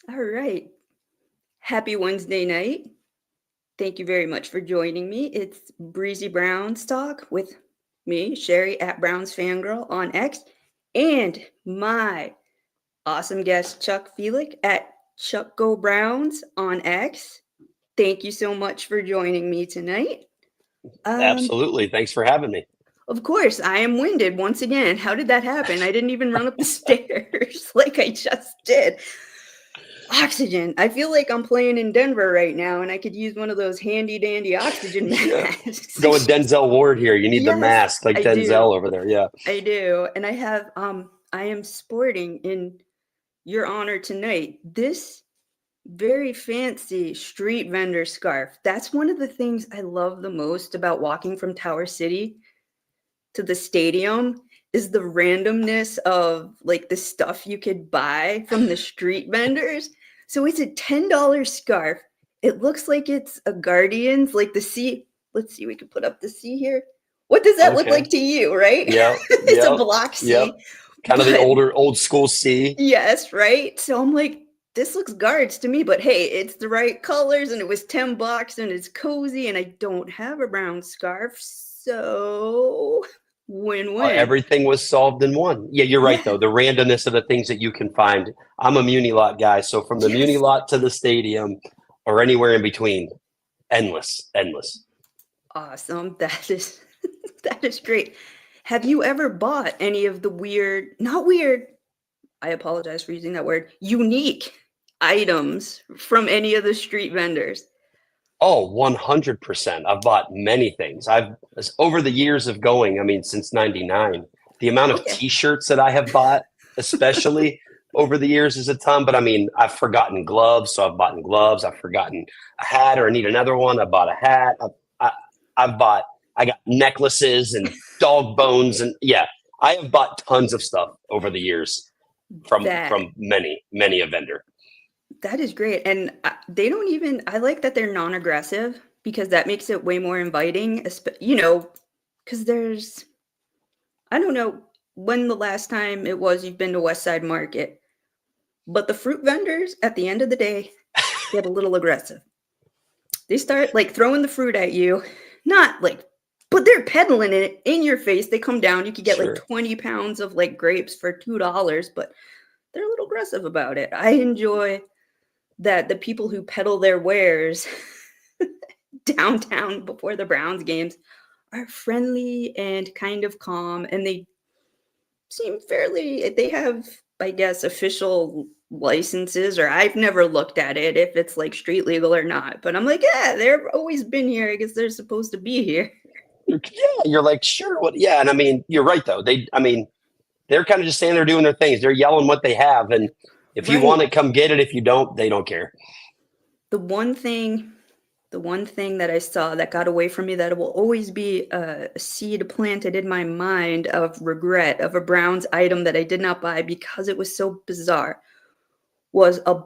All right. Happy Wednesday night. Thank you very much for joining me. It's Breezy Brown's Talk with me, Sherry at Brown's Fangirl on X, and my awesome guest, Chuck Filek at Chuck Go Browns on X. Thank you so much for joining me tonight. Um, Absolutely. Thanks for having me. of course, I am winded once again. How did that happen? I didn't even run up the stairs like I just did. Oxygen. I feel like I'm playing in Denver right now and I could use one of those handy dandy oxygen Yeah. masks. Go with Denzel Ward here. You need the Yes, mask like I do. Denzel over there. Yeah. I do. And I am sporting in your honor tonight this very fancy street vendor scarf. That's one of the things I love the most about walking from Tower City to the stadium is the randomness of like the stuff you could buy from the street vendors. So it's a $10 scarf. It looks like it's a Guardians, like the C. Let's see, we can put up the C here. What does that look Okay. like to you, right? Yep. It's a Yep. block Yep. C. Kind of the But old school C. yes, right? So I'm like, this looks guards to me, but hey, it's the right colors and it was $10 and it's cozy and I don't have a brown scarf. So win-win. Everything was solved in one. Yeah, you're right, Yeah. though. The randomness of the things that you can find. I'm a Muni Lot guy. So from the Muni Yes. Lot to the stadium or anywhere in between, endless, endless. Awesome. That is that is great. Have you ever bought any of the weird, not weird, I apologize for using that word, unique items from any of the street vendors? Oh, 100%. I've bought many things. Over the years of going, I mean, since 99, the amount of Okay. t-shirts that I have bought, especially over the years, is a ton. But I mean, I've forgotten gloves. So I've bought gloves. I've forgotten a hat or I need another one. I bought a hat. I, I got necklaces and dog bones. And yeah, I have bought tons of stuff over the years That from many a vendor. that is great. And they don't even I like that they're non-aggressive because that makes it way more inviting, cuz there's I don't know when the last time it was you've been to West Side Market, but the fruit vendors at the end of the day get a little aggressive. They start like throwing the fruit at you, not like, but they're peddling it in your face. They come down, you could get like Sure. 20 pounds of like grapes for $2, but they're a little aggressive about it. I enjoy that the people who peddle their wares downtown before the Browns games are friendly and kind of calm, and they seem fairly, they have, I guess, official licenses, or I've never looked at it if it's like street legal or not. But I'm like, yeah, they've always been here. I guess they're supposed to be here. Yeah, you're like, sure, what? Yeah, and I mean, you're right though. I mean, they're kind of just standing there doing their things. They're yelling what they have, and if you want Right. it, come get it. If you don't, they don't care. The one thing, the one thing that I saw that got away from me that will always be a seed planted in my mind of regret of a Browns item that I did not buy because it was so bizarre was a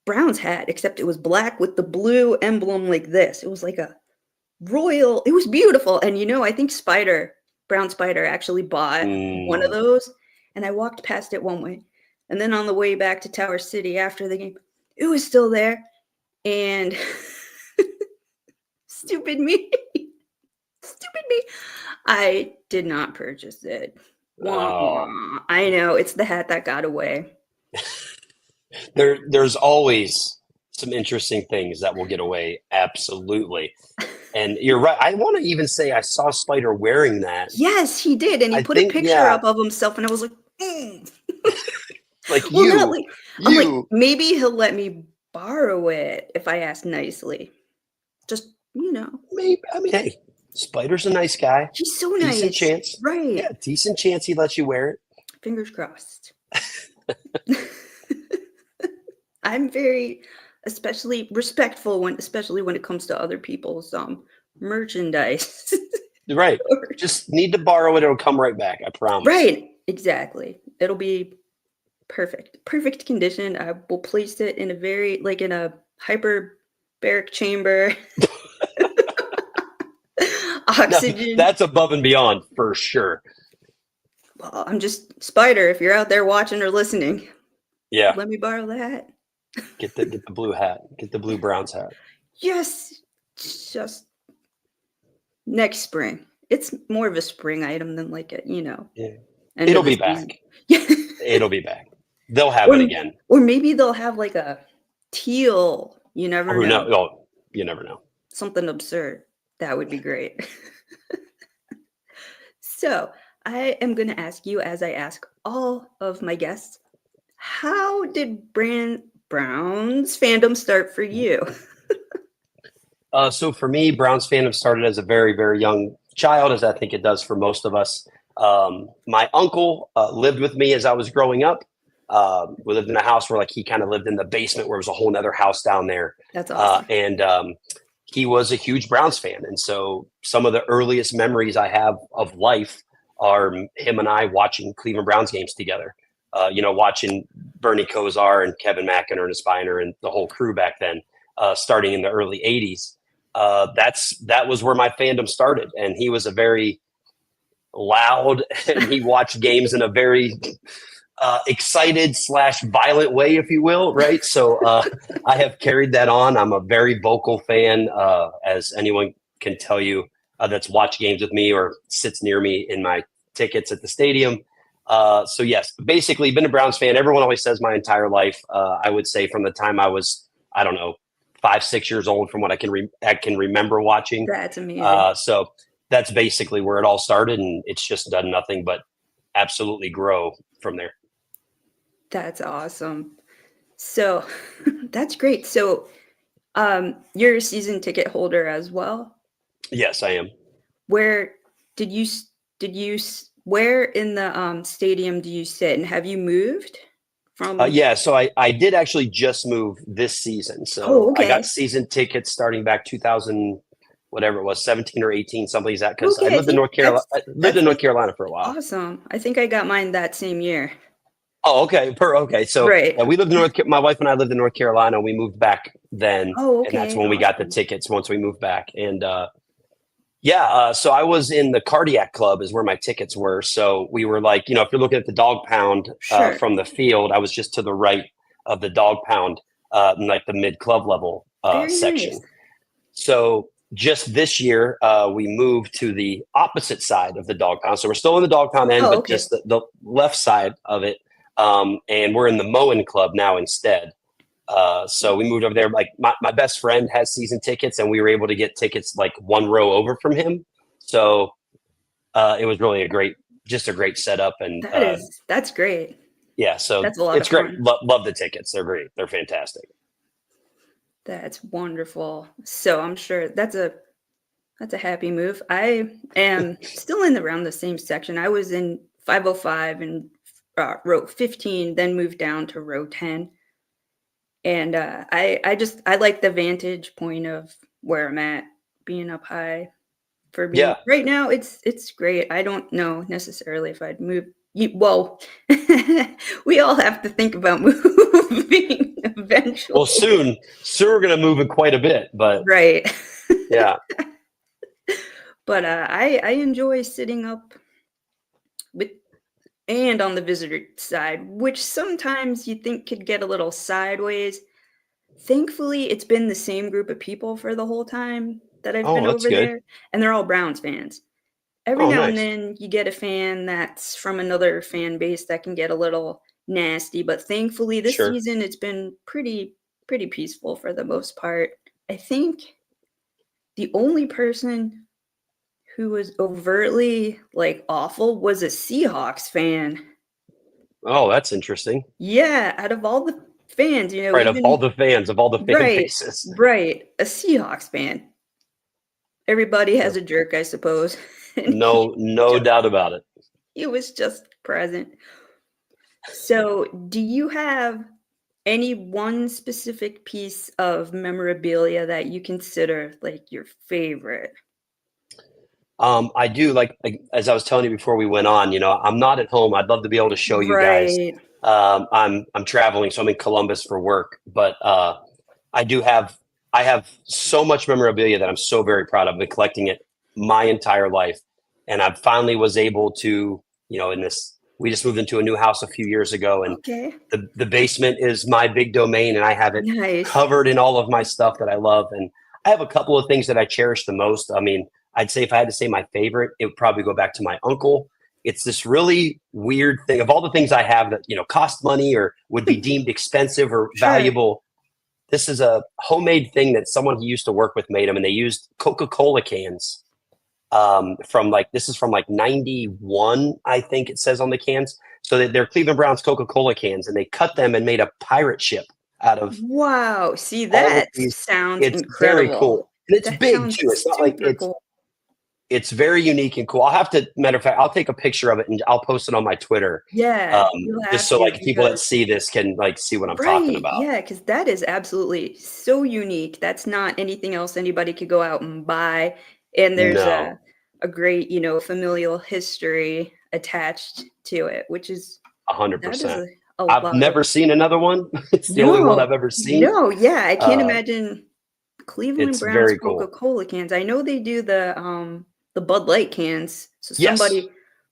Browns hat, except it was black with the blue emblem like this. It was like a royal, it was beautiful. And I think Brown Spider actually bought one of Mm, those. And I walked past it one way. And then on the way back to Tower City after the game, it was still there. And stupid me, stupid me, I did not purchase it. Wah, oh, wah. I know, it's the hat that got away. there's always some interesting things that will get away. Absolutely, and you're right. I want to even say I saw Spider wearing that. Yes, he did. And he I put a think, picture yeah, up of himself. And I was like, mm. like Well, not like, I'm like, you, maybe he'll let me borrow it if I ask nicely. Just, maybe. I mean, hey, Spider's a nice guy. he's so Decent nice. chance. Right. Yeah, decent chance he lets you wear it. Fingers crossed. I'm very, especially respectful especially when it comes to other people's merchandise. Right. Just need to borrow it. It'll come right back. I promise. Right. Exactly. It'll be perfect. Perfect condition. I will place it in a very, like in a hyperbaric chamber. No, Oxygen. that's above and beyond for sure. Well, I'm just Spider. If you're out there watching or listening, Yeah. let me borrow that. Get the blue hat. Get the blue Browns hat. Yes, just next spring. It's more of a spring item than like a, Yeah. end It'll of the be season. back. Yeah. It'll be back. They'll have Or it again. or maybe they'll have like a teal, you Or never who knows? know. Oh, you never know. Something absurd. That would be great. So, I am going to ask you, as I ask all of my guests, how did Browns fandom start for you? So for me, Browns fandom started as a very, very young child, as I think it does for most of us. My uncle lived with me as I was growing up. We lived in a house where like he kind of lived in the basement where it was a whole nother house down there. That's awesome. And he was a huge Browns fan. And so some of the earliest memories I have of life are him and I watching Cleveland Browns games together. Watching Bernie Kosar and Kevin Mack and Ernest Biner and the whole crew back then, starting in the early 80s. That was where my fandom started. And he was a very loud and he watched games in a very excited / violent way, if you will. Right. So I have carried that on. I'm a very vocal fan, as anyone can tell you that's watched games with me or sits near me in my tickets at the stadium. So yes, basically been a Browns fan. Everyone always says my entire life. I would say from the time I was, I don't know, 5, 6 years old, from what I can remember watching. That's amazing. So that's basically where it all started, and it's just done nothing but absolutely grow from there. That's awesome. So, that's great. So, you're a season ticket holder as well? Yes, I am. Where did you where in the, stadium do you sit, and have you moved from Yeah, so I did actually just move this season. Oh, So I got okay. season tickets starting back 2000, whatever it was, 17 or 18, something like that. Because I Okay, I lived in think North Carolina. I lived that's, in North like, Carolina for a while. awesome. I think I got mine that same year. Oh, okay. Okay. So Right. yeah, we lived in my wife and I lived in North Carolina. We moved back then, Oh, and that's okay, when we got the awesome. tickets once we moved back. And yeah, so I was in the cardiac club is where my tickets were. So we were like, if you're looking at the dog pound Sure. from the field, I was just to the right of the dog pound, in like the mid club level Very nice. section. So just this year, we moved to the opposite side of the dog pound. So we're still in the dog pound end, Oh, but okay. just the left side of it. And we're in the Moen Club now instead. So we moved over there. Like my best friend has season tickets, and we were able to get tickets like one row over from him. So it was really just a great setup. And That's great. yeah, so That's a lot it's of great. fun. Love the tickets. They're great. They're fantastic. That's wonderful. So I'm sure that's a happy move. I am still in around the same section. I was in 505 and row 15, then moved down to row 10. And I like the vantage point of where I'm at, being up high. For me Yeah. right now, it's great. I don't know necessarily if I'd move. Well, we all have to think about moving Well, eventually, soon we're going to move in quite a bit, but right? yeah. But I enjoy sitting up with and on the visitor side, which sometimes you think could get a little sideways. Thankfully, it's been the same group of people for the whole time that I've Oh, been that's over good. there, and they're all Browns fans. Every Oh, now and nice. then you get a fan that's from another fan base that can get a little nasty, but thankfully this Sure. season it's been pretty peaceful for the most part. I think the only person who was overtly like awful was a Seahawks fan. Oh, that's interesting. Yeah, out of all the fans, Right. Of all even the fans, of all the fan right, bases. right, a Seahawks fan. Everybody has Yeah. a jerk, I suppose. And No just doubt about it. he was just present. So, do you have any one specific piece of memorabilia that you consider like your favorite? I do like as I was telling you before we went on, I'm not at home. I'd love to be able to show you guys. Right. I'm traveling, so I'm in Columbus for work, but I do have I have so much memorabilia that I'm so very proud of. I've been collecting it my entire life, and I finally was able to, in this We just moved into a new house a few years ago, and Okay. the basement is my big domain, and I have it Nice. covered in all of my stuff that I love. And I have a couple of things that I cherish the most. I mean, I'd say if I had to say my favorite, it would probably go back to my uncle. It's this really weird thing of all the things I have that, cost money or would be deemed expensive or Sure. valuable. This is a homemade thing that someone he used to work with made them, and they used Coca-Cola cans this is from like 91, I think it says on the cans. So they're Cleveland Browns Coca-Cola cans, and they cut them and made a pirate ship out of Wow. See, all of that these. sounds It's very incredible. cool. And it's That big sounds too. It's not like super cool. it's very unique and cool. I'll have to, matter of fact, I'll take a picture of it and I'll post it on my Twitter. Yeah, you'll Just have so to like people that because see this can like see what I'm talking right, about. yeah, because that is absolutely so unique. That's not anything else anybody could go out and buy, and there's No, a great, familial history attached to it, which is that is 100%. a I've lot of never seen another one. It's the only one no, I've ever seen. no, yeah, I can't Uh, imagine Cleveland it's Browns very cool. Coca-Cola cans. I know they do the Bud Light cans, so Yes. somebody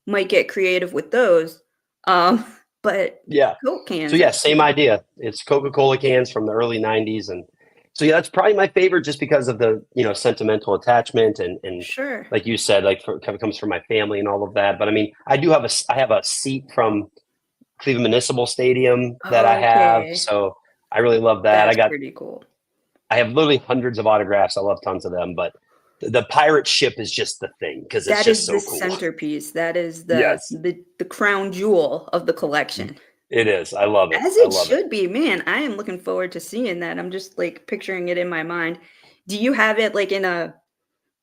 might get creative with those. Um, but Yeah. Coke So cans, yeah, that's same idea. It's Coca-Cola cans from the early 90s. And so yeah, that's probably my favorite just because of the, sentimental attachment and sure. like you said, like kind of comes from my family and all of that. But I mean, I have a seat from Cleveland Municipal Stadium that I have. Okay, So I really love that. that's pretty cool. I have literally hundreds of autographs. I love tons of them, but the pirate ship is just the thing because it's That just is so the cool. centerpiece. That is the Yes, the the crown jewel of the collection. it is. I love it. As I it love it. should be. Man, I am looking forward to seeing that. I'm just, like, picturing it in my mind. Do you have it, like, in a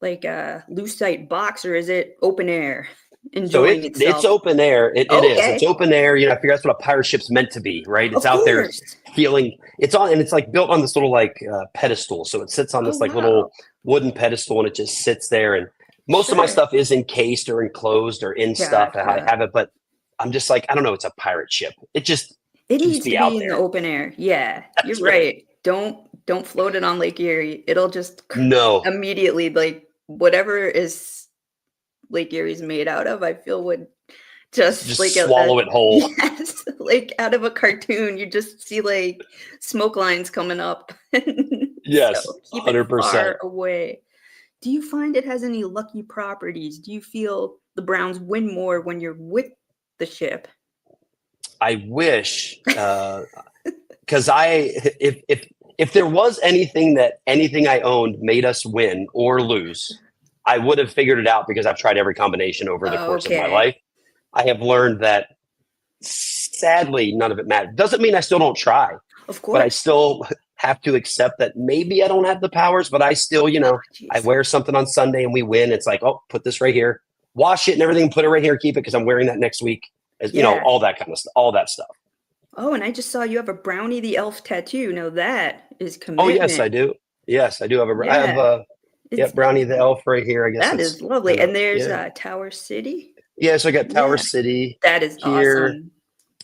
lucite box, or is it open air, So enjoying it's itself? open air. It is. It's Okay. open air. I figure that's what a pirate ship's meant to be, right? It's Of out there course. feeling. It's on, and it's like built on this little like pedestal. So it sits on Oh, this like wow. little wooden pedestal, and it just sits there. And most of my Sure. stuff is encased or enclosed or in stuff. And I Gotcha. have it, but I'm just like I don't know. It's a pirate ship. It just It should just needs to be out be in the there. open air. Yeah, you're That's right. right. Don't float it on Lake Erie. It'll just No, immediately, like, whatever is Lake Erie's made out of, I feel would just just like a swallow it whole. yes, like out of a cartoon, you just see, like, smoke lines coming up. So, Yes, keep it 100%. far away. Do you find it has any lucky properties? Do you feel the Browns win more when you're with the ship? I wish because if there was anything I owned made us win or lose, I would have figured it out because I've tried every combination over the course of my Okay. life. I have learned that sadly none of it matters. Doesn't mean I still don't try, Of but I course. still have to accept that maybe I don't have the powers, but I still, Oh, I jeez. wear something on Sunday and we win. It's like, oh, put this right here, wash it and everything, put it right here, keep it because I'm wearing that next week. As Yeah. all that kind of stuff, all that stuff. Oh, and I just saw you have a Brownie the Elf tattoo. Now that is Oh yes, I commitment. do. Yes, I do have I have Yeah. yeah, It's Brownie the elf right here. I guess that it's is lovely. kind of And there's, yeah. Tower City. Yeah, so I got Tower Yeah. City That is here. awesome.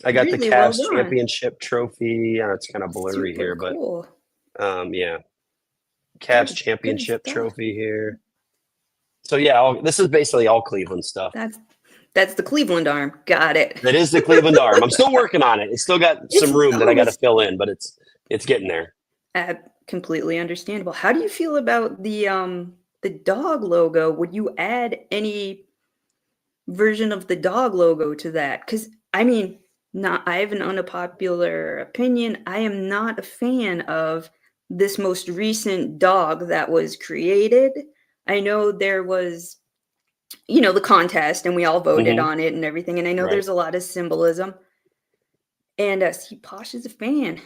I got the Really well Cavs done. championship trophy. It's kind of blurry Super here, but cool. yeah, That Cavs is good championship stuff. trophy here. So yeah, this is basically all Cleveland stuff. That's that's the Cleveland arm. Got it. That is the Cleveland arm. I'm still working on it. It's still got It's some room that I got to those. fill in, but it's getting there. Completely understandable. How do you feel about the dog logo? Would you add any version of the dog logo to that? Because I mean, not I have an unpopular opinion. I am not a fan of this most recent dog that was created. I know there was, the contest and we all voted Hmm. on it and everything. And I know Right. there's a lot of symbolism. And see, Posh is a fan.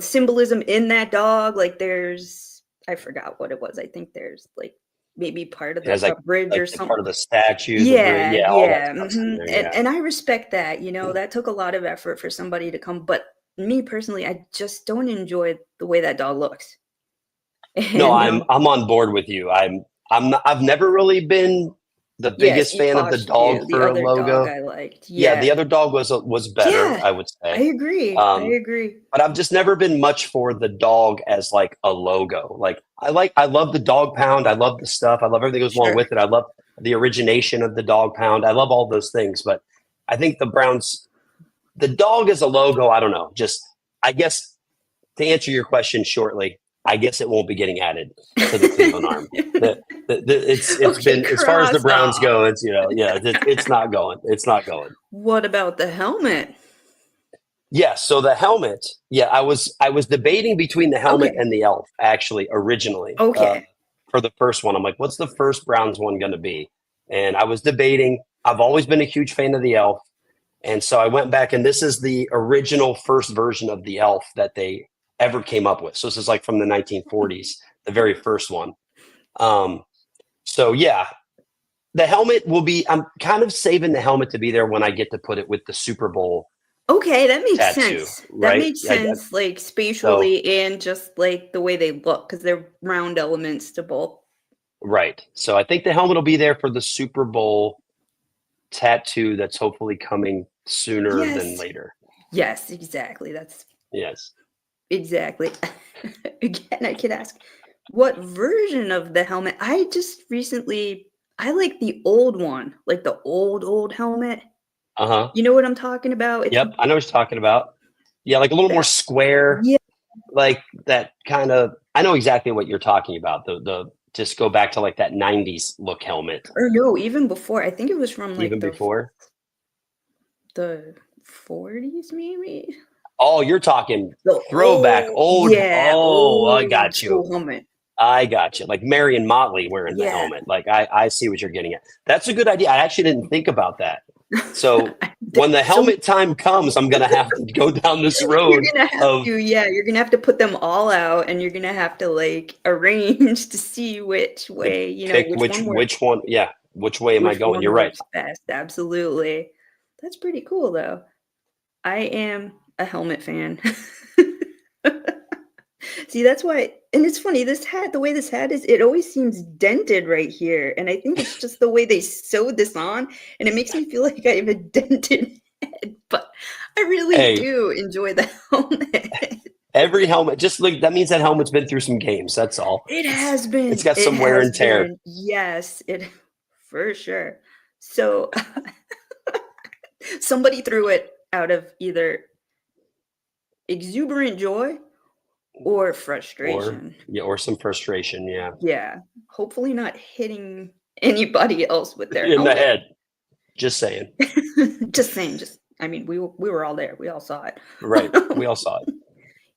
Symbolism in that dog, like there's I forgot what it was. I think there's like maybe part of It has a bridge like or the part something. of the statue, the bridge, Yeah, yeah, all that yeah, stuff's in mhm, there. and Yeah. and I respect that, that took a lot of effort for somebody to come, but me personally, I just don't enjoy the way that dog looks. No, And, I'm on board with you. I've never really been. the Yes, biggest you fan of the cautioned dog you. The for a other dog logo. I liked. Yeah, the Yeah. other dog was better, Yeah. I would I say. agree. I Um, agree. but I've just never been much for the dog as like a logo. Like I love the dog pound. I love the stuff. I love everything that goes along Sure. with it. I love the origination of the dog pound. I love all those things. But I think the Browns, the dog as a logo, I don't know. Just I guess to answer your question shortly, I guess it won't be getting added to the Cleveland arm. The, it's Okay, been as far as the cross Browns off. go. It's yeah, it's not going. It's not going. What about the helmet? Yeah, so the helmet. Yeah, I was debating between the helmet Okay. and the elf actually originally Okay. for the first one. I'm like, what's the first Browns one going to be? And I was debating. I've always been a huge fan of the elf, and so I went back, and this is the original first version of the elf that they ever came up with. So this is like from the 1940s, the very first one. Um, so yeah, the helmet will be. I'm kind of saving the helmet to be there when I get to put it with the Super Bowl Okay, that makes tattoo, sense. That right? makes sense, like So spatially and just like the way they look, because they're round elements to both. right. So I think the helmet will be there for the Super Bowl tattoo that's hopefully coming sooner than Yes. later. Yes, exactly. That's Yes. exactly. Again, I could ask, what version of the helmet? I just recently, I like the old one, like the old helmet. Uh-huh. You know what I'm talking about? It's Yep. I know what you're talking about. Yeah, like a little more that, square, yeah, like that kind of I know exactly what you're talking about. The just go back to like that 90s look helmet or no, even before. I think it was from like even before. the 40s, maybe. Oh, you're talking The throwback old. Oh, I old got you. school helmet. I got you. Like Marion Motley wearing the Yeah. helmet. Like I see what you're getting at. That's a good idea. I actually didn't think about that. So when the So helmet time comes, I'm gonna have to go down this you're road gonna have of to, yeah, you're gonna have to put them all out and you're gonna have to like arrange to see which to way, pick which one works, which one. Yeah, which way am I which going? one You're right. works best. Absolutely. That's pretty cool though. I am a helmet fan. See, that's why, and it's funny, this hat, the way this hat is, it always seems dented right here. And I think it's just the way they sewed this on, and it makes me feel like I have a dented head, but I really Hey, do enjoy the helmet. every helmet just like that means that helmet's been through some games. That's all. It It's has it's been. got It some wear has and tear. been. Yes, it for sure. So somebody threw it out of either exuberant joy or Or frustration. yeah, or some frustration. Yeah, Yeah, hopefully not hitting anybody else with their in the helmet. head. Just saying. Just saying, just I mean, we were all there. We all saw it. Right. We all saw it.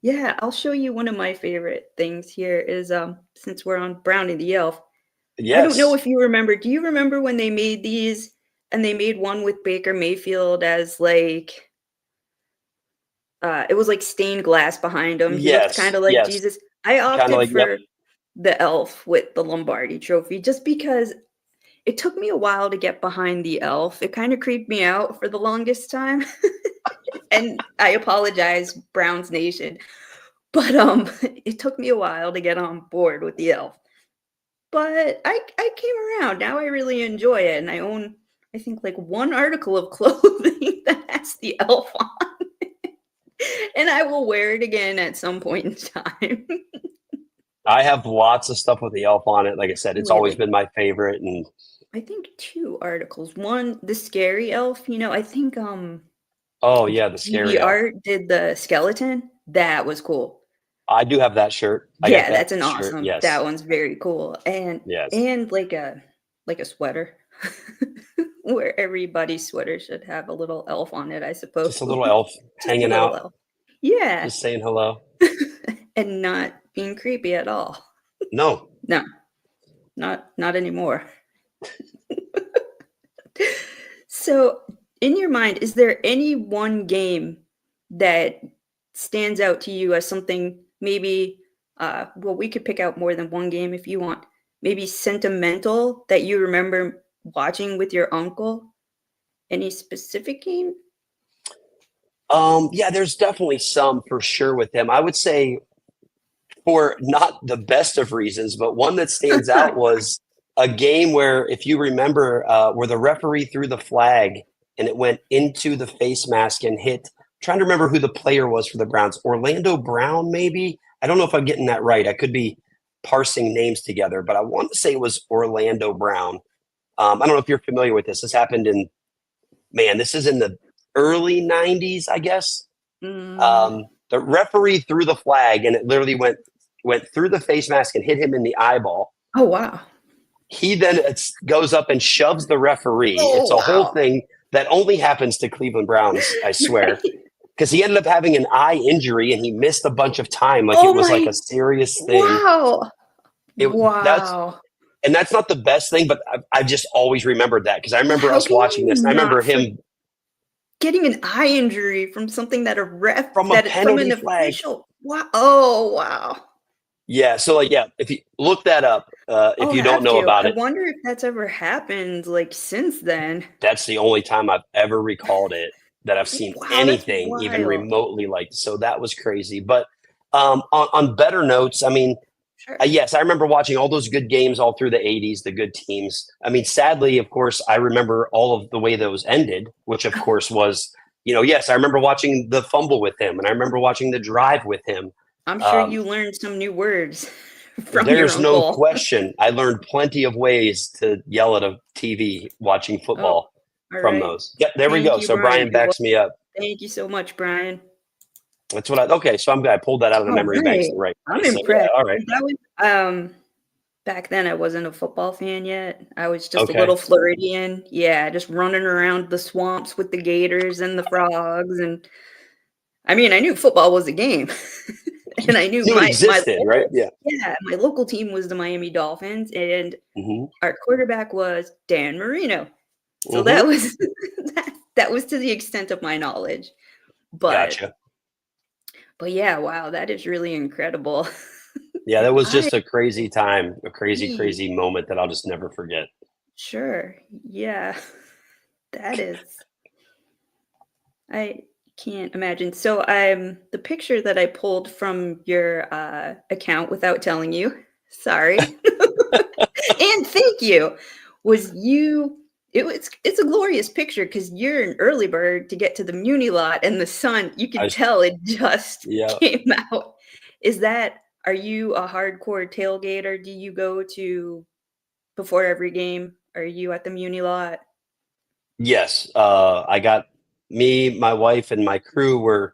Yeah, I'll show you one of my favorite things here is since we're on Brownie the Elf. I don't know Yes. if you remember. Do you remember when they made these and they made one with Baker Mayfield as like it was like stained glass behind him. He looked kind Yes. of like Yes. Jesus. I Kind of opted like yep. for the elf with the Lombardi trophy just because it took me a while to get behind the elf. It kind of creeped me out for the longest time. And I apologize, Browns Nation. But it took me a while to get on board with the elf. But I came around. Now I really enjoy it. And I own, I think, like one article of clothing that has the elf on. And I will wear it again at some point in time. I have lots of stuff with the elf on it. Like I said, it's always Really. been my favorite. And I think two articles. One, the scary elf, I think oh yeah, the scary elf. DVR did the skeleton. That was cool. I do have that shirt. I got Yeah, that that's an shirt. awesome. Yes. That one's very cool. Yes. And like a sweater. Where everybody's sweater should have a little elf on it, I suppose. Just a little elf Just a hanging little out, elf. Yeah. just saying hello. And not being creepy at all. No. No, not anymore. So, in your mind, is there any one game that stands out to you as something maybe well, we could pick out more than one game if you want. Maybe sentimental that you remember watching with your uncle? Any specific game? Yeah, there's definitely some for sure with him. I would say for not the best of reasons, but one that stands out was a game where, if you remember, where the referee threw the flag and it went into the face mask and hit. I'm trying to remember who the player was for the Browns. Orlando Brown, maybe. I don't know if I'm getting that right. I could be parsing names together, but I want to say it was Orlando Brown. I don't know if you're familiar with this. This happened this is in the early 90s, I guess. Mm. The referee threw the flag and it literally went through the face mask and hit him in the eyeball. Oh, wow. He then goes up and shoves the referee. It's Oh, a whole wow. thing that only happens to Cleveland Browns, I swear. Right. Because he ended up having an eye injury and he missed a bunch of time. Like Oh it was like my, a serious thing. wow. That's Wow. not the best thing, but I've just always remembered that because I remember How us can watching you this. And I remember not him getting an eye injury from something that a ref from a from penalty an flag. official? Wow. Oh, wow. Yeah. So if you look that up, if I'll you don't have know to. about I it, wonder if that's ever happened like since then. that's the only time I've ever recalled it that I've seen Wow, that's anything even wild. remotely like. So that was crazy. But on better notes, I mean, Sure. yes, I remember watching all those good games all through the 80s, the good teams. I mean, sadly, of course, I remember all of the way those ended, which, of course, was, yes, I remember watching the fumble with him and I remember watching the drive with him. I'm sure Um, you learned some new words from your there's no uncle. question. I learned plenty of ways to yell at a TV watching Oh, football all from right. those. Yeah, there we Thank go. you, So Brian. Brian backs me up. Thank you so much, Brian. That's what okay. So I pulled that out of the All memory banks right. the right I'm way. So yeah, impressed. all right. That was back then I wasn't a football fan yet. I was just a Okay. little Floridian. Yeah, just running around the swamps with the gators and the frogs. And I mean, I knew football was a game. And I knew See what existed, right? Yeah. my local team was the Miami Dolphins, and Mm-hmm. our quarterback was Dan Marino. So that Mm-hmm. was that was to the extent of my knowledge. But Gotcha. but yeah, wow, that is really incredible. Yeah, that was I just a crazy time, a crazy, see. crazy moment that I'll just never forget. Sure. Yeah. That is I can't imagine. So the picture that I pulled from your account without telling you, sorry. And thank you. Was you it's a glorious picture because you're an early bird to get to the Muni lot and the sun, you I could was, tell it just yeah. came out. Are you a hardcore tailgater? Do you go to before every game? Are you at the Muni lot? Yes. I got me, my wife, and my crew were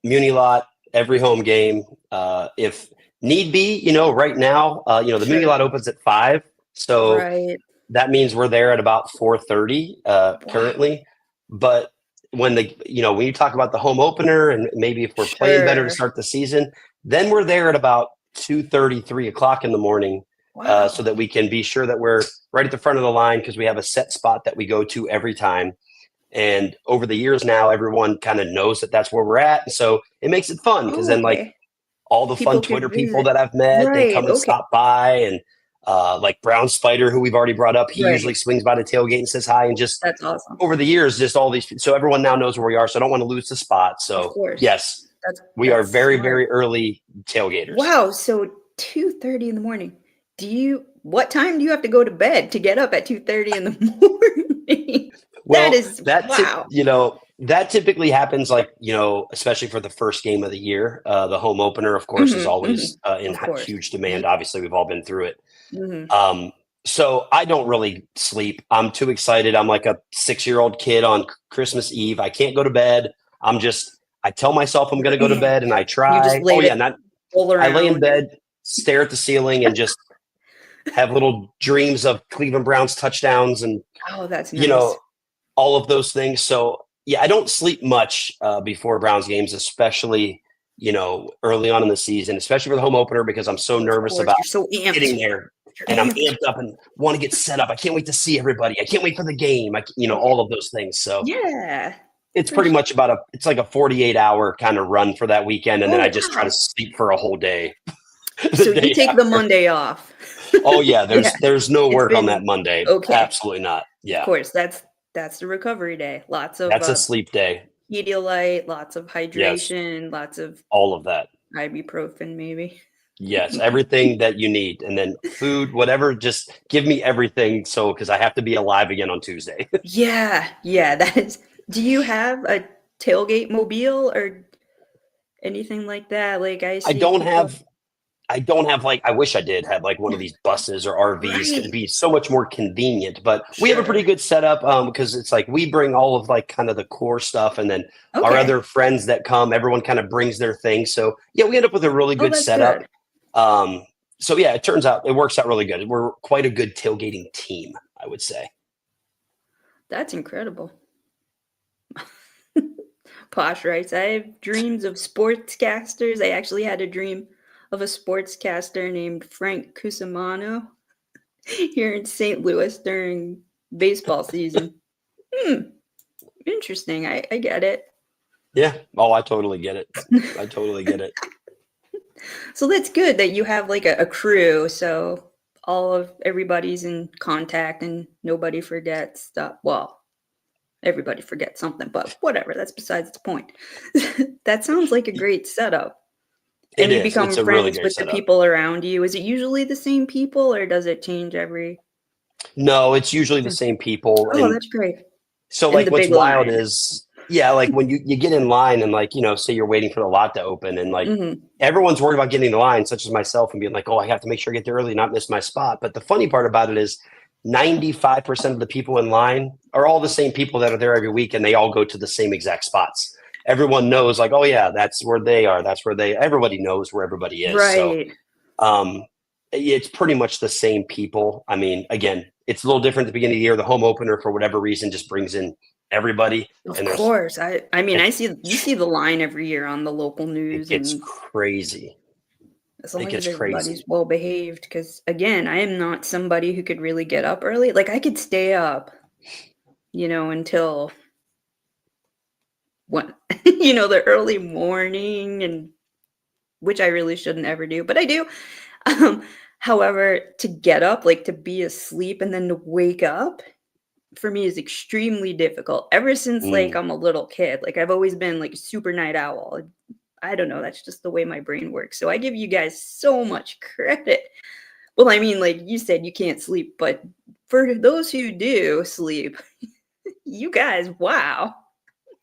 Muni lot every home game. If need be, right now, the Muni Sure. lot opens at 5, so Right. that means we're there at about 4:30 Wow. currently. But when when you talk about the home opener and maybe if we're playing better to Sure. start the season, then we're there at about 2:30, 3 o'clock in the morning, so Wow. that we can be sure that we're right at the front of the line because we have a set spot that we go to every time. And over the years now, everyone kind of knows that that's where we're at. And so it makes it fun because Oh, then like okay. all the fun People could Twitter people visit. that I've met, they Right, come and okay. stop by and like Brown Spider, who we've already brought up, he usually Right. swings by the tailgate and says hi. And just That's awesome. over the years, just all these, so everyone now knows where we are. So I don't want to lose the spot. Of So course. yes, That's we are that's very, smart. very early tailgaters. Wow, so 2:30 in the morning. What time do you have to go to bed to get up at 2:30 in the morning? That Well, is wow. that typically happens like, especially for the first game of the year. The home opener, of course, is Mhm, mhm. always in Of course. huge demand. Ye Obviously, we've all been through it. Mhm. Um, so I don't really sleep. I'm too excited. I'm like a 6-year-old kid on Christmas Eve. I can't go to bed. I tell myself I'm going to go to Right. bed and I You just try. Oh laid yeah. it roll I lay in around and bed, stare at the ceiling and just have little dreams of Cleveland Browns touchdowns and, oh, that's you nice. know, all of those things. So yeah, I don't sleep much before Browns games, especially, early on in the season, especially for the home opener, because I'm so Of nervous course, about you're so getting amped. there You're and I'm amped. amped up and want to get set up. I can't wait to see everybody. I can't wait for the game. Okay. All of those things. So Yeah. it's For pretty su much it's like a 48-hour kind of run for that weekend. And then I Oh, just try to wow. sleep for a whole day the So you day take the after. Monday off. Oh yeah. Yeah. There's no It's work on that been Monday. okay. Absolutely not. Of Yeah. course, that's the recovery day. Lots of, That's a sleep day. Pedialyte, lots of Yes. hydration, lots of All of that. ibuprofen maybe. Yes, everything that you need. And then food, whatever, just give me everything. So, because I have to be alive again on Tuesday. Yeah, yeah, that is. Do you have a tailgate mobile or anything like that? Like I I see don't people. have I don't have like I wish I did have like one of these buses or RVs. It'd Right. be so much more convenient. But we have a pretty Sure. good setup because it's like we bring all of like kind of the core stuff, and then our Okay. other friends that come, everyone kind of brings their thing. So yeah, we end up with a really Oh, good that's setup. good. Um, so yeah, it works out really good. We're quite a good tailgating team, I would say. That's incredible. Posh writes, I have dreams of sportscasters. I actually had a dream of a sportscaster named Frank Cusimano here in St. Louis during baseball season. Hmm, interesting. I get it. Yeah. Oh, I totally get it. I totally get it. So that's good that you have like a crew, so all of everybody's in contact and nobody forgets stuff. Well, everybody forgets something, but whatever, that's besides the point. That sounds like a great setup. It And you is. It's become a really friends great with the setup. people around you. Is it usually the same people or does it change every? No, it's usually the same people. Oh, And that's great. so In like the what's big wild line. is yeah, like when you get in line and like, say you're waiting for the lot to open and like Mhm. everyone's worried about getting in line, such as myself, and being like, oh, I have to make sure I get there early, not miss my spot. But the funny part about it is 95% of the people in line are all the same people that are there every week and they all go to the same exact spots. Everyone knows like, oh yeah, that's where they are. That's where everybody knows where everybody is. So Right. um, it's pretty much the same people. I mean, again, it's a little different at the beginning of the year. The home opener, for whatever reason, just brings in everybody, Of and there's course. I mean, it, I see you see the line every year on the local it news gets and crazy. as It long as gets everybody's crazy. well behaved, because again, I am not somebody who could really get up early. Like I could stay up, until what the early morning and which I really shouldn't ever do, but I do. Um, However, to get up, like to be asleep and then to wake up for me is extremely difficult ever since like Mm. I'm a little kid. Like I've always been like a super night owl. I don't know, that's just the way my brain works. So I give you guys so much credit. Well, I mean, like you said, you can't sleep, but for those who do sleep, you guys, wow.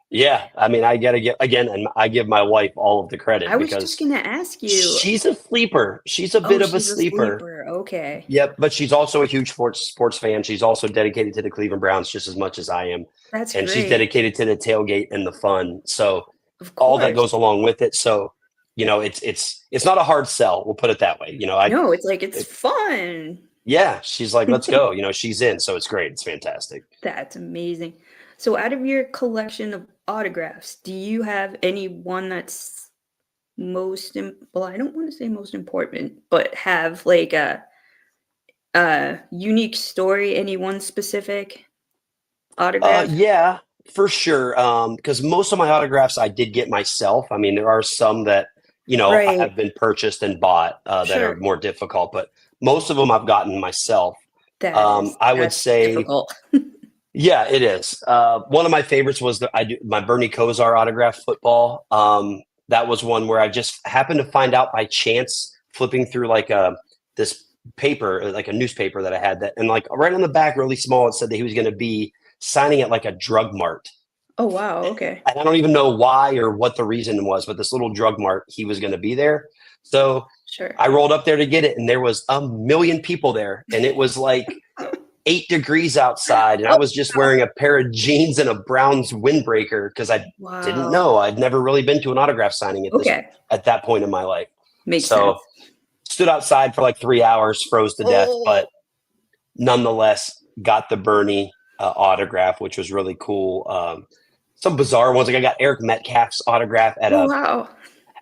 Yeah, I mean, I gotta get again, and I give my wife all of the I credit was just because gonna ask you. she's a sleeper. She's a Oh, bit of a she's a sleeper. sleeper. Okay. Yep, but she's also a huge sports fan. She's also dedicated to the Cleveland Browns just as much as I am, That's and she's great. dedicated to the tailgate and the fun. So Of all that course. goes along with it. So it's not a hard sell. We'll put it that way. No, it's like it's It, fun. yeah, she's like, let's go. She's in, so it's great. It's fantastic. That's amazing. So out of your collection of autographs, do you have any one that's well, I don't want to say most important, but have like a unique story, any one specific autograph? Yeah, for sure. Because most of my autographs I did get myself. I mean, there are some that Right. have been purchased and bought that are Sure. more difficult, but most of them I've gotten myself. I would That's say, difficult. yeah, it is. One of my favorites was my Bernie Kosar autograph football. That was one where I just happened to find out by chance flipping through like this paper, like a newspaper that I had that, and like right on the back, really small, it said that he was going to be signing at like a drug mart. Oh, wow, okay. And I don't even know why or what the reason was, but this little drug mart, he was going to be there. So Sure. I rolled up there to get it, and there was a million people there, and it was like 8 degrees outside, and I Oh, was just wearing a pair of jeans and a Browns windbreaker because I didn't wow. know. I'd never really been to an autograph signing Okay. at that point in my life. Makes So sense. stood outside for like 3 hours, froze to death, but Oh, nonetheless got the Bernie autograph, which was really cool. Some bizarre ones, like I got Eric Metcalf's autograph oh, wow.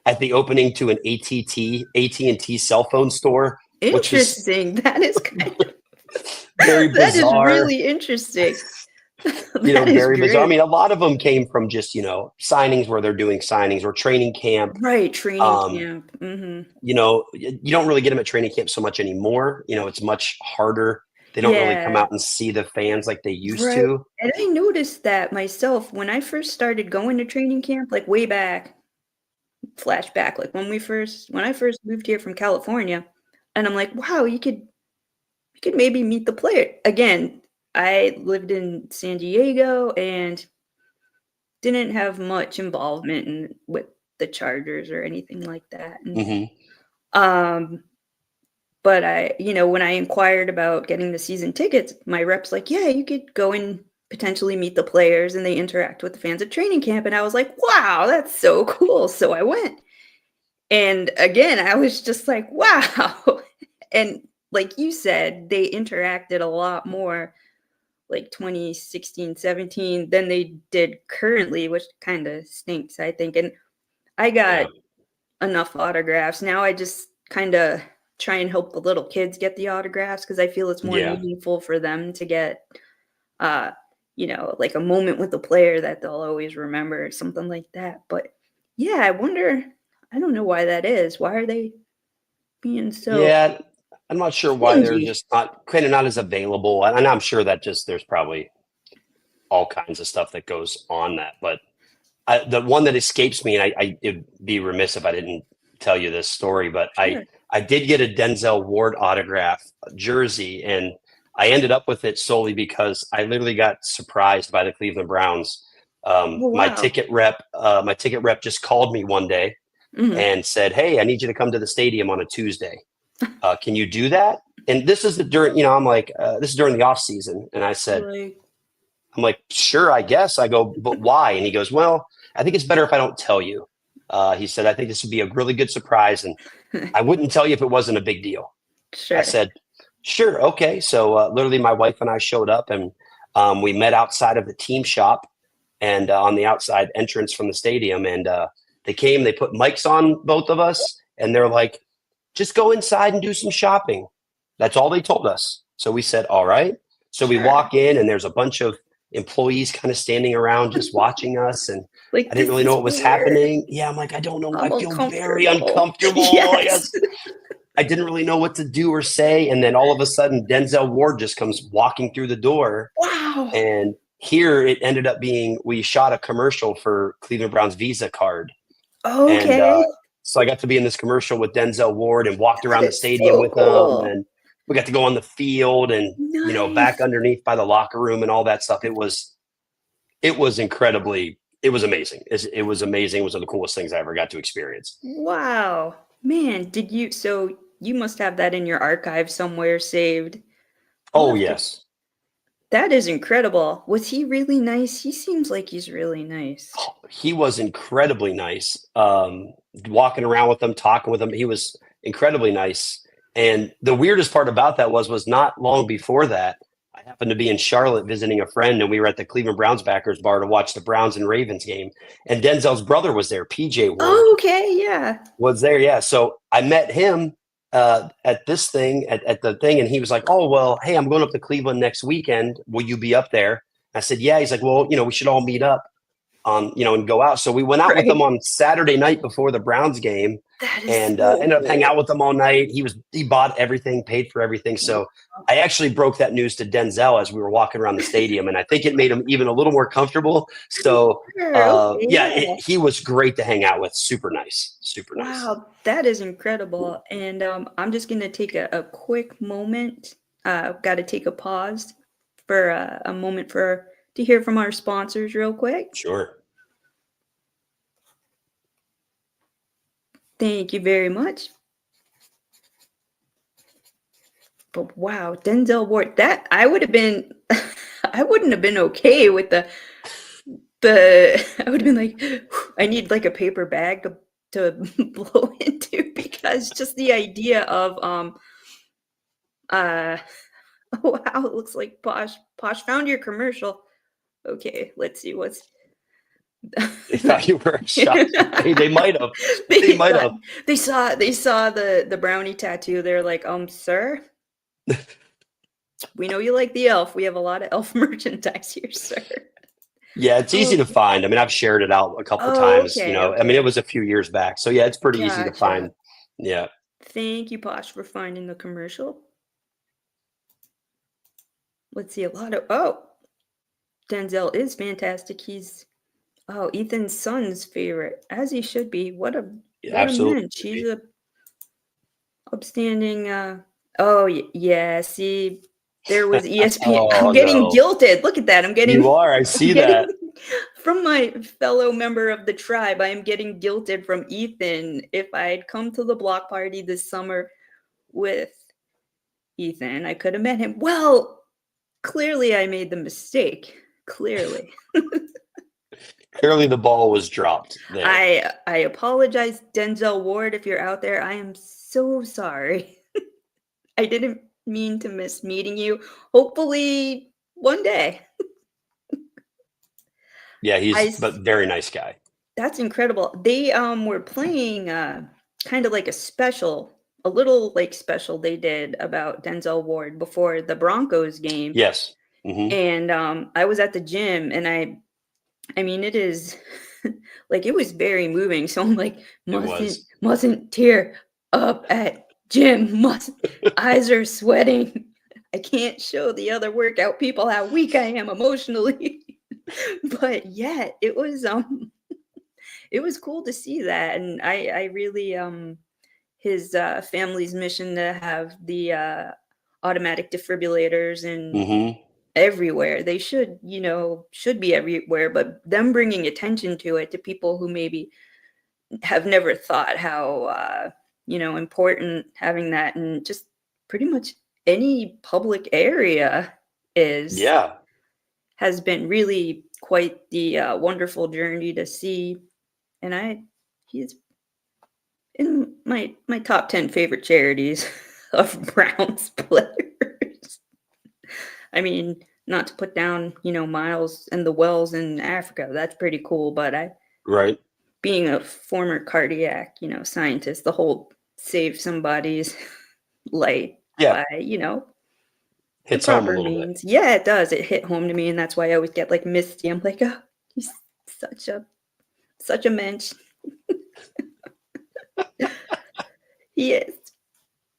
at the opening to an AT&T cell phone store, which was Interesting. That is kind of very that is bizarre. really interesting. That is Very bizarre. I great. mean, a lot of them came from just, signings where they're doing signings or training camp. Right, training Um, camp. Mhm. you don't really get them at training camp so much anymore. It's much harder. They don't really come Yeah, out and see the fans like they used right. to. And I noticed that myself when I first started going to training camp, like, way back flashback, like when I first moved here from California, and I'm like, wow, you could maybe meet the player. Again, I lived in San Diego and didn't have much involvement with the Chargers or anything like that. And Hmm. um but when I inquired about getting the season tickets, my rep's like, yeah, you could go and potentially meet the players and they interact with the fans at training camp. And I was like, wow, that's so cool. So I went. And again, I was just like, wow. And like you said, they interacted a lot more like 2016, 17 than they did currently, which kind of stinks, I think. And I got Yeah. enough autographs. Now I just kind of try and help the little kids get the autographs because I feel it's more Yeah. meaningful for them to get, uh, like a moment with the player that they'll always remember or something like that. But yeah, I don't know why that is. Why are they being so Yeah. I'm not sure why they're stingy? just not kind of not as available. And I'm sure that just there's probably all kinds of stuff that goes on that. But the one that escapes me, and it'd be remiss if I didn't tell you this story, but Sure. I did get a Denzel Ward autograph jersey, and I ended up with it solely because I literally got surprised by the Cleveland Browns. Oh, wow. My ticket rep just called me one day Mhm. and said, "Hey, I need you to come to the stadium on a Tuesday. Can you do that?" And this is I'm like, this is during the off season, and Like, I'm like, sure, I guess. I go, but why? And he goes, well, I think it's better if I don't tell you. He said, I think this would be a really good surprise, and I wouldn't tell you if it wasn't a big deal. I sure. said, sure, okay. So literally, my wife and I showed up, and we met outside of the team shop and on the outside entrance from the stadium. And they came, they put mics on both of us, and they're like, just go inside and do some shopping. That's all they told us. So we said, all right. So we Sure. walk in, and there's a bunch of employees kind of standing around just watching us. And I Like, didn't this really know is what was weird. happening. Yeah, I'm like, I don't know. I I'm feel very uncomfortable. uncomfortable. Yes. Yes. I didn't really know what to do or say. And then all of a sudden, Denzel Ward just comes walking through the door. Wow. And here it ended up being we shot a commercial for Cleveland Browns Visa card. And Okay. so I got to be in this commercial with Denzel Ward and walked That around the is stadium so with him. cool. And we got to go on the field and, back Nice. underneath by the locker room and all that stuff. It was amazing. It was amazing. It was one of the coolest things I ever got to experience. Wow. Man, so you must have that in your archive somewhere saved. I'll Oh, have to yes. That is incredible. Was he really nice? He seems like he's really nice. He was incredibly nice. Walking around with them, talking with them, he was incredibly nice. And the weirdest part about that was not long before that, I happened to be in Charlotte visiting a friend, and we were at the Cleveland Browns backers bar to watch the Browns and Ravens game. And Denzel's brother was there, PJ Ward Oh, okay, yeah. was there. Yeah. So I met him at this thing, at the thing, and he was like, oh, well, hey, I'm going up to Cleveland next weekend. Will you be up there? I said, yeah. He's like, well, we should all meet up and go out. So we went out with them Right. on Saturday night before the Browns game That is and so ended up hanging out cool. with them all night. He bought everything, paid for everything. So I actually broke that news to Denzel as we were walking around the stadium, and I think it made him even a little more comfortable. So Sure, okay, yeah, yeah. he was great to hang out with. Super nice, super nice. Wow, that is incredible, and, I'm just gonna take a quick moment, gotta take a pause for a moment to hear from our sponsors real quick. Sure. Thank you very much. But wow, Denzel Ward, that I would have been I wouldn't have been okay with I would have been like, I need like a paper bag to blow into because just the idea of uh oh wow, it looks like Posh found your commercial. Okay, let's see what's They thought you were a shot. They might have. They they might thought have. they saw the brownie tattoo. They're like, sir, we know you like the elf. We have a lot of elf merchandise here, sir. Yeah, it's easy Oh, to find. I mean, I've shared it out a couple oh, times. okay, I mean, it okay. was a few years back, so yeah, it's pretty easy to Gotcha. find. Yeah. Thank you, Posh, for finding the commercial. Let's see a lot of Denzel is fantastic. He's Ethan's son's favorite, as he should be. What a What a Absolutely. mensch. He's a upstanding. Oh yeah. See, there was ESPN. I'm Oh getting no, guilted. Look at that. you are. I I'm see getting that. from my fellow member of the tribe. I am getting guilted from Ethan. If I had come to the block party this summer with Ethan, I could have met him. Well, clearly I made the mistake. Clearly. Clearly, the ball was dropped there. I apologize, Denzel Ward, if you're out there. I am so sorry. I didn't mean to miss meeting you. Hopefully one day. Yeah, I but very nice guy. That's incredible. They were playing kind of like a special, a little like special they did about Denzel Ward before the Broncos game. Yes. Hmm. And I was at the gym and I mean it is like it was very moving. So I'm like, It was. mustn't tear up at gym. Must eyes are sweating. I can't show the other workout people how weak I am emotionally. But yeah, it was cool to see that, and I really his family's mission to have the automatic defibrillators and Hmm. everywhere. They should be everywhere, but them bringing attention to it to people who maybe have never thought how important having that in just pretty much any public area is Yeah. has been really quite the wonderful journey to see. And he's in my top 10 favorite charities of Browns players. I mean, not to put down, Miles and the wells in Africa. That's pretty cool. But Right. being a former cardiac, scientist, the whole save somebody's life Yeah. by, the Hits home a proper little bit. means. Yeah, it does. It hit home to me, and that's why I always get like misty. I'm like, oh, he's such a mensch. He is.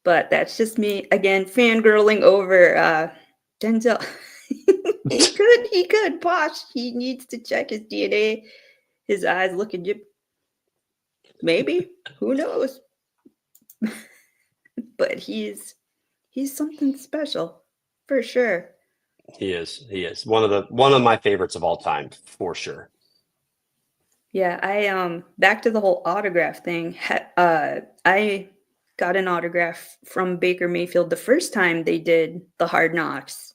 But that's just me again fangirling over Denzel. He could. Posh. He needs to check his DNA. His eyes look at you. Maybe. Who knows? But he's something special for sure. He is. He is one of my favorites of all time for sure. Yeah, I back to the whole autograph thing. I got an autograph from Baker Mayfield the first time they did the Hard Knocks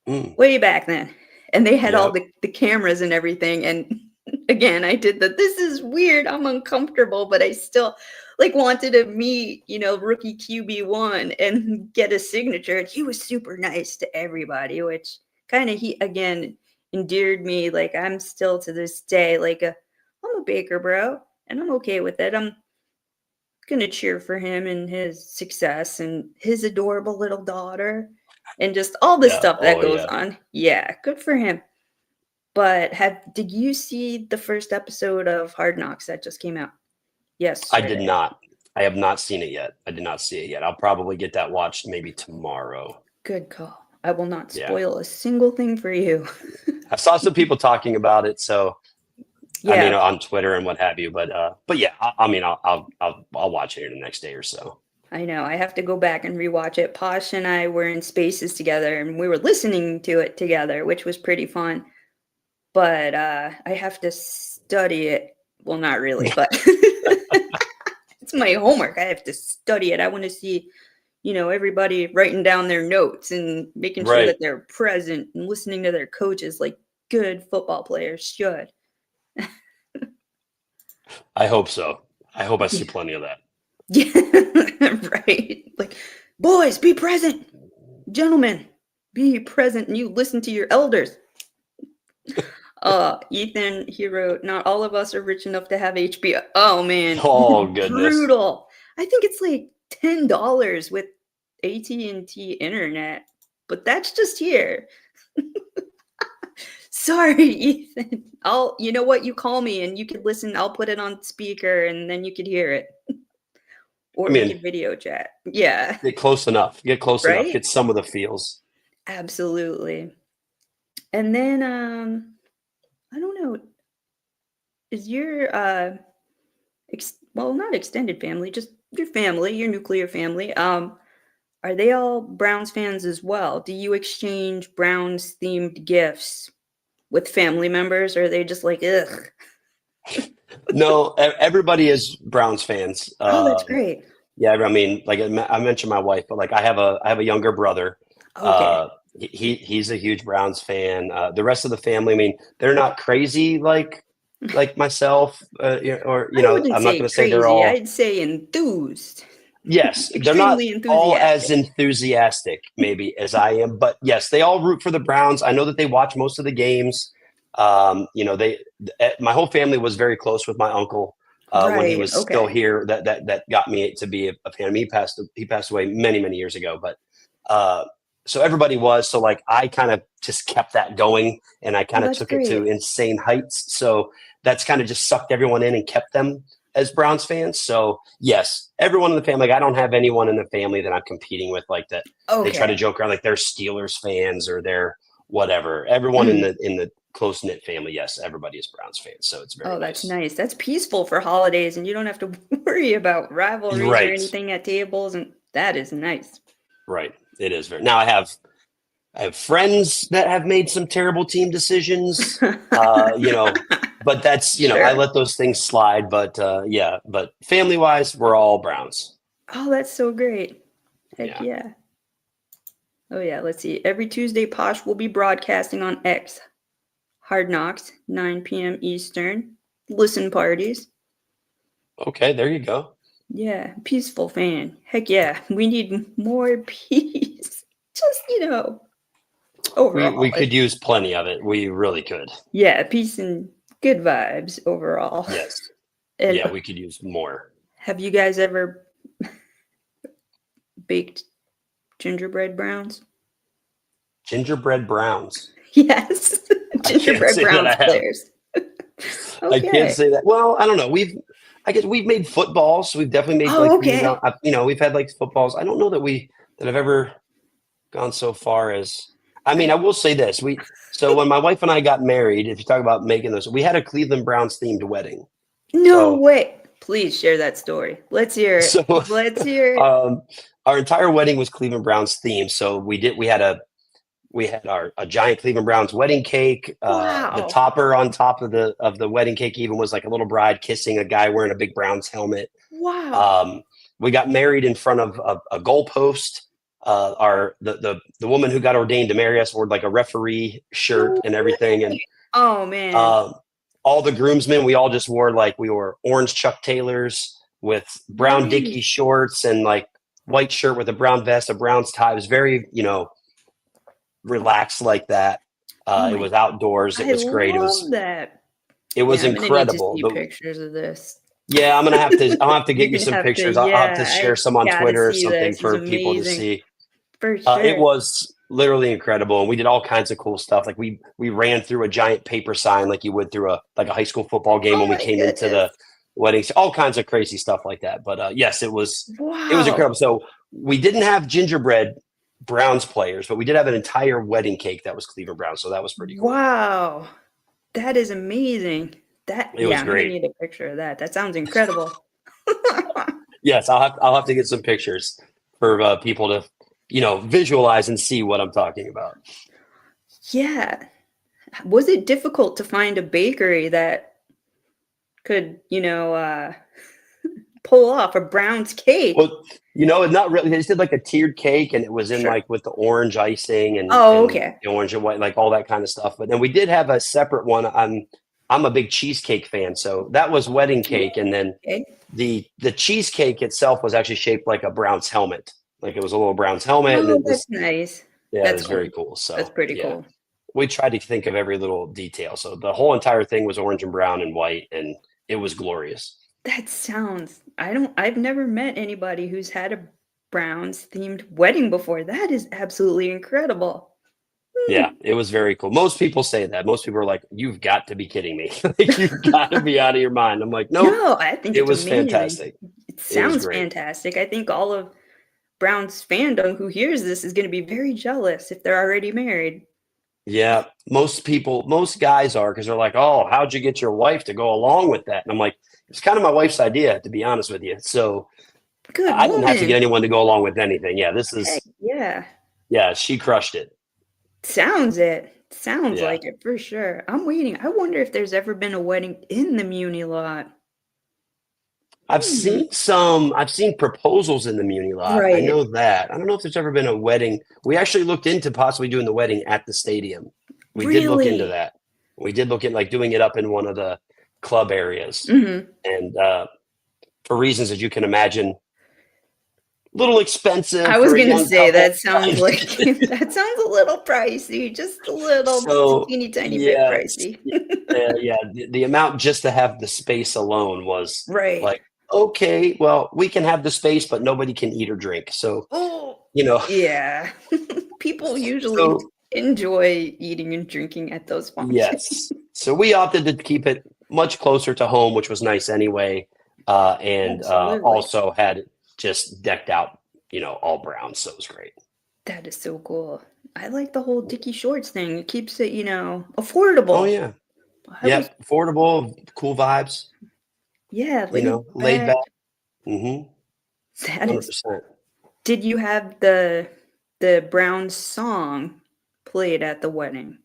Mm. way back then. And they had all Yep. the cameras and everything. And again, I did this is weird. I'm uncomfortable, but I still like wanted to meet, rookie QB1 and get a signature. And he was super nice to everybody, which kind of he again endeared me. Like I'm still to this day, I'm a Baker bro, and I'm okay with it. I'm gonna cheer for him and his success and his adorable little daughter and just all the Yeah. stuff that Oh goes yeah. on. Yeah, good for him. But did you see the first episode of Hard Knocks that just came out I did yesterday? not. I have not seen it yet. I did not see it yet. I'll probably get that watched maybe tomorrow. Good call. I will not Yeah. spoil a single thing for you. I saw some people talking about it, so I mean Yeah, on Twitter and what have you. But yeah, I mean I'll watch it here the next day or so. I know. I have to go back and rewatch it. Posh and I were in spaces together and we were listening to it together, which was pretty fun. But I have to study it. Well, not really, but it's my homework. I have to study it. I want to see, everybody writing down their notes and making sure that Right. they're present and listening to their coaches like good football players should. I hope so. I hope I see Yeah. plenty of that. Yeah, right. Like, boys, be present. Gentlemen, be present and you listen to your elders. Ethan, he wrote, not all of us are rich enough to have HBO. Oh man, Oh goodness. brutal. I think it's like $10 with AT&T internet, but that's just here. Sorry, Ethan. You know what? You call me and you could listen. I'll put it on speaker and then you could hear it. I Or we mean, could video chat. Yeah, get close enough. Get close enough. right? Get some of the feels. Absolutely. And then I don't know, is your well, not extended family, just your family, your nuclear family. Are they all Browns fans as well? Do you exchange Browns themed gifts with family members, or are they just like, ugh? No, everybody is Browns fans. Oh, that's great. Yeah, I mean, like I mentioned my wife, but like I have a younger brother. Okay. Uh, he's a huge Browns fan. The rest of the family, I mean, they're not crazy like myself, or I wouldn't I'm not say going to say they're crazy. all. I'd say enthused. Yes, they're not Extremely all as enthusiastic. enthusiastic maybe as I am, but yes, they all root for the Browns. I know that they watch most of the games. My whole family was very close with my uncle when he Right. was still Okay. here. That got me to be a fan. He passed away many years ago, but so everybody was. So like I kind of just kept that going, and I Oh, kind of that's took it to great. insane heights. So that's kind of just sucked everyone in and kept them as Browns fans. So yes, everyone in the family. Like, I don't have anyone in the family that I'm competing with like that. They try to Okay. joke around like they're Steelers fans or they're whatever. Everyone in Mm. the close knit family, yes, everybody is Browns fans. So it's very Oh, that's nice. nice. That's peaceful for holidays, and you don't have to worry about rivalries or Right, anything at tables, and that is nice. right. It is very. Now I have friends that have made some terrible team decisions. But that's I Sure. let those things slide. But yeah, but family wise, we're all Browns. Oh, that's so great. Heck Yeah. yeah. Oh, yeah. Let's see. Every Tuesday, Posh will be broadcasting on X. Hard Knocks, 9 p.m. Eastern. Listen parties. Okay, there you go. Yeah. Peaceful fan. Heck yeah. We need more peace. Just, We overall. could use plenty of it. We really could. Yeah. Peace and good vibes overall. Yes. And Yeah, we could use more. have you guys ever baked gingerbread browns? Gingerbread browns. Yes. I can't Gingerbread say that browns I have. players. I can't Okay. say that. Well, I don't know. I guess we've made footballs. We've definitely made Oh, like these. okay. We've had like footballs. I don't know that I've ever gone so far as. I mean, I I will say this. So when my wife and I got married, if you talk about making those, we had a Cleveland Browns themed wedding. No So way. Please share that story. Let's hear it. so Let's hear it. our entire wedding was Cleveland Browns themed. So we had our a giant Cleveland Browns wedding cake. The Wow. topper on top of the wedding cake even was like a little bride kissing a guy wearing a big Browns helmet. Wow. Um, we got married in front of a goalpost. The woman who got ordained to marry us wore like a referee shirt No and everything, and way. Oh, man. um, all the groomsmen we all just wore orange Chuck Taylors with brown Dickie Nice. shorts and like white shirt with a brown vest, a Browns tie. It was very relaxed like that. Oh, It my. was outdoors. It I was great. It love was that. it Yeah, was I'm gonna need to incredible. see pictures of this. Yeah, I'll have to get You're you gonna some have to, pictures. I'll have to yeah, share I some on gotta Twitter or see something this. It's for people to amazing. see. For It sure. was literally incredible, and we did all kinds of cool stuff. Like we ran through a giant paper sign like you would through a high school football game Oh when we my came into goodness. the weddings. All kinds of crazy stuff like that. But yes, it was Wow. incredible. So we didn't have gingerbread Browns players, but we did have an entire wedding cake that was Cleveland Browns. So that was pretty cool. Wow. That is amazing. It was I'm gonna great. need a picture of that. That sounds incredible. Yes, I'll have to get some pictures for people to visualize and see what I'm talking about. Yeah. Was it difficult to find a bakery that could, pull off a Brown's cake? Well, not really. They just did like a tiered cake, and it was in Sure. like with the orange icing and Oh, and okay. the orange and white, like all that kind of stuff. But then we did have a separate one. I'm a big cheesecake fan, so that was wedding cake, and then Okay. the cheesecake itself was actually shaped like a Browns helmet. Like it was a little Browns helmet, and Oh, it that's was nice. yeah, it That's was very cool. cool. That's So pretty yeah, cool. we tried to think of every little detail. So the whole entire thing was orange and brown and white, and it was glorious. I've never met anybody who's had a Browns themed wedding before. That is absolutely incredible. Yeah, Hmm. it was very cool. Most people say that. Most people are like, "You've got to be kidding me! Like, you've got to be out of your mind." I'm like, "Nope, No, I think it it's was amazing. fantastic. It It was sounds great." fantastic. I think all of Brown's fandom who hears this is going to be very jealous if they're already married. Yeah, most guys are because they're like, "Oh, how'd you get your wife to go along with that?" And I'm like, It's kind of my wife's idea, to be honest with you. So Good I didn't have to get woman. anyone to go along with anything. Yeah, this Heck is yeah. yeah, she crushed it. Sounds it. Sounds Yeah. like it for sure. I'm waiting. I wonder if there's ever been a wedding in the Muni lot. Hmm. I've seen proposals in the Muni lot. I Right. know that. I don't know if there's ever been a wedding. We actually looked into possibly doing the wedding at the stadium. We did look into Really? that. We did look at like doing it up in one of the club areas. Mhm. And for reasons that you can imagine, a little expensive I was for a gonna young say couple. that sounds like that sounds a little pricey, just a little, just a So teeny tiny bit yeah, pricey. yeah, the amount just to have the space alone was Right. like, okay, well, we can have the space, but nobody can eat or drink. So, Oh, you know, yeah. People usually so enjoy eating and drinking at those functions. yes. So we opted to keep it much closer to home, which was nice anyway. And Absolutely. also had it just decked out, all brown. So it was great. That is so cool. I like the whole Dickie Shorts thing. It keeps it, Oh, affordable. yeah. I was, Yep. Affordable, cool vibes, yeah, laid laid back. back. Mm-hmm. That is. 100%. Did you have the Brown song played at the wedding?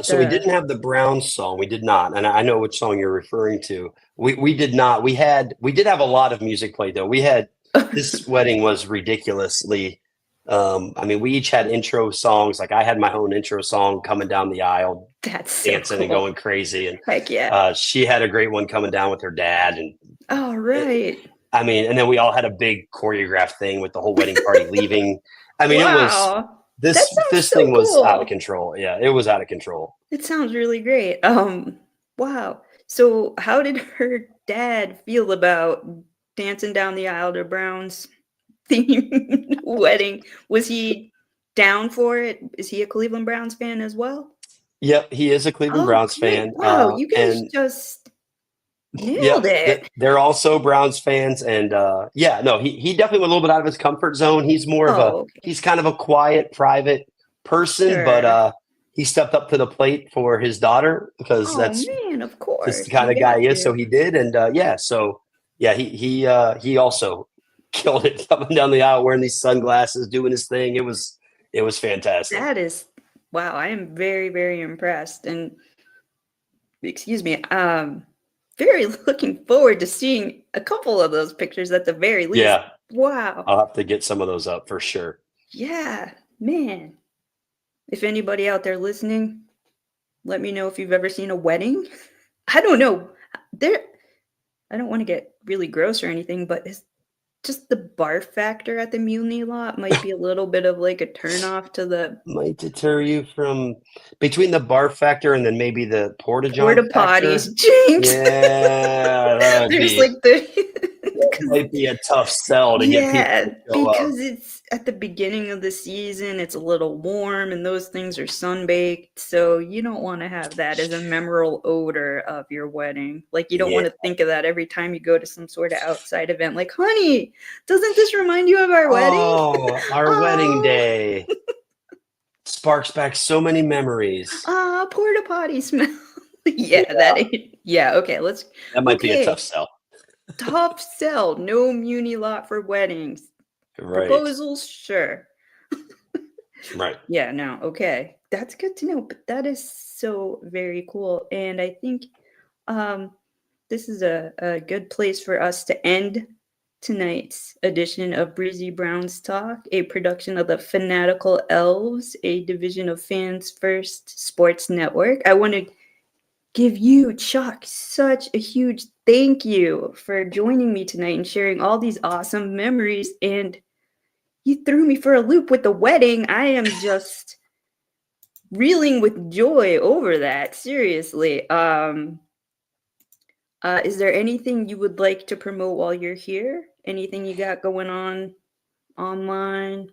So we The didn't have the Brown song. We did not, and I know which song you're referring to. We did not. We did have a lot of music played though. We had this wedding was ridiculously. I mean, we each had intro songs. Like I had my own intro song coming down the aisle, That's so dancing and cool. going crazy, and Heck yeah. she had a great one coming down with her dad, and All it, right. I mean, and then we all had a big choreographed thing with the whole wedding party leaving. I mean, it was Wow. That sounds this so thing was out of cool. control. Yeah, it was out of control. It sounds really great. Wow. So how did her dad feel about dancing down the aisle to Brown's theme wedding? Was he down for it? Is he a Cleveland Browns fan as well? Yep, he is a Cleveland Oh, Browns great. fan, Wow, you guys and just nailed yep, it. they're also Browns fans, and yeah, no, he definitely went a little bit out of his comfort zone. Oh, okay. He's kind of a quiet, private person, but Sure. he stepped up to the plate for his daughter because Oh that's man, of just the course. kind You of guy got he is. to. So he did, and yeah, so yeah, he also killed it coming down the aisle wearing these sunglasses, doing his thing. It was fantastic. That is wow, I am very, very impressed. And excuse me, very looking forward to seeing a couple of those pictures at the very least. Yeah, Wow. I'll have to get some of those up for sure. Yeah, man. If anybody out there listening, let me know if you've ever seen a wedding. I don't know. There I don't want to get really gross or anything, but is just the barf factor at the Muni lot might be a little bit of like a turn off to the Might deter you from between the barf factor and then maybe the porta john porta factor. potties. Jinx. Yeah, There's like the that because might be a tough sell to get people yeah, to show up. because it's at the beginning of the season, it's a little warm and those things are sun-baked, so you don't wanna have that as a memorable odor of your wedding. Like, you don't Yeah. wanna think of that every time you go to some sorta outside event, like, "Honey, doesn't this remind you of our wedding?" Oh, our wedding "Aw, day sparks back so many memories. aw, porta potty smell." Yeah, Yeah, that ain't yeah, okay, let's that might be a tough okay, sell. tough sell, no muni lot for weddings. Right. Proposals, sure. Right. Yeah, no, okay. That's good to know, but that is so very cool. And I think um, this is a good place for us to end tonight's edition of Breezy Brown's Talk, a production of the Fanatical Elves, a division of Fans First Sports Network. I want to give you, Chuck, such a huge thank you for joining me tonight and sharing all these awesome memories. And you threw me for a loop with the wedding. I am just reeling with joy over that. Seriously. Is there anything you would like to promote while you're here? Anything you got going on online?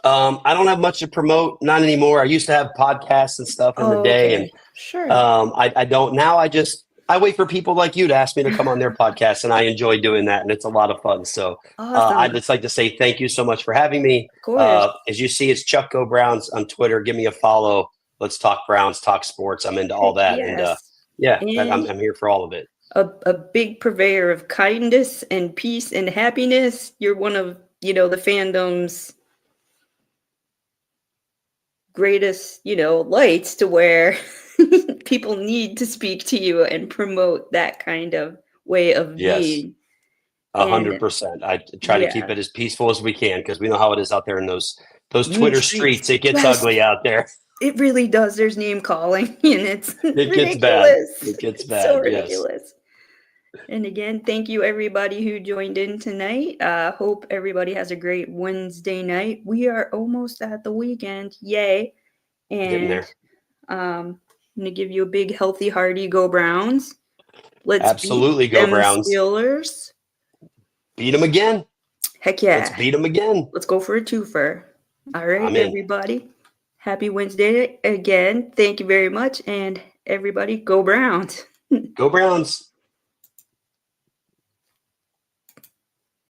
I don't have much to promote, not anymore. I used to have podcasts and stuff in the Oh, day, and okay. Sure. I don't now. I wait for people like you to ask me to come on their podcast, and I enjoy doing that, and it's a lot of fun. So I'd Awesome. just like to say thank you so much for having me. Of course. As you see, it's Chuck Go Browns on Twitter. Give me a follow. Let's talk Browns, talk sports. I'm into all Heck that, and yes. yeah, And I'm here for all of it. a big purveyor of kindness and peace and happiness. You're one of, the fandom's greatest, lights, to where people need to speak to you and promote that kind of way of Yes, being. And 100%. I try to keep yeah, it as peaceful as we can because we know how it is out there in those mean Twitter streets. streets. It gets Yes, ugly out there. it really does. There's name calling, and it's It gets bad. ridiculous. It gets It's so bad. Yes. ridiculous. And again, thank you everybody who joined in tonight. Hope everybody has a great Wednesday night. We are almost at the weekend. Yay. Getting And there. I'm going to give you a big, healthy, hearty go Browns. Let's beat Absolutely go them Browns. Steelers. Beat them again. Heck Let's yeah. beat them again. Let's go for a twofer. All right, I'm in. everybody. Happy Wednesday again. Thank you very much. And everybody, go Browns. Go Browns.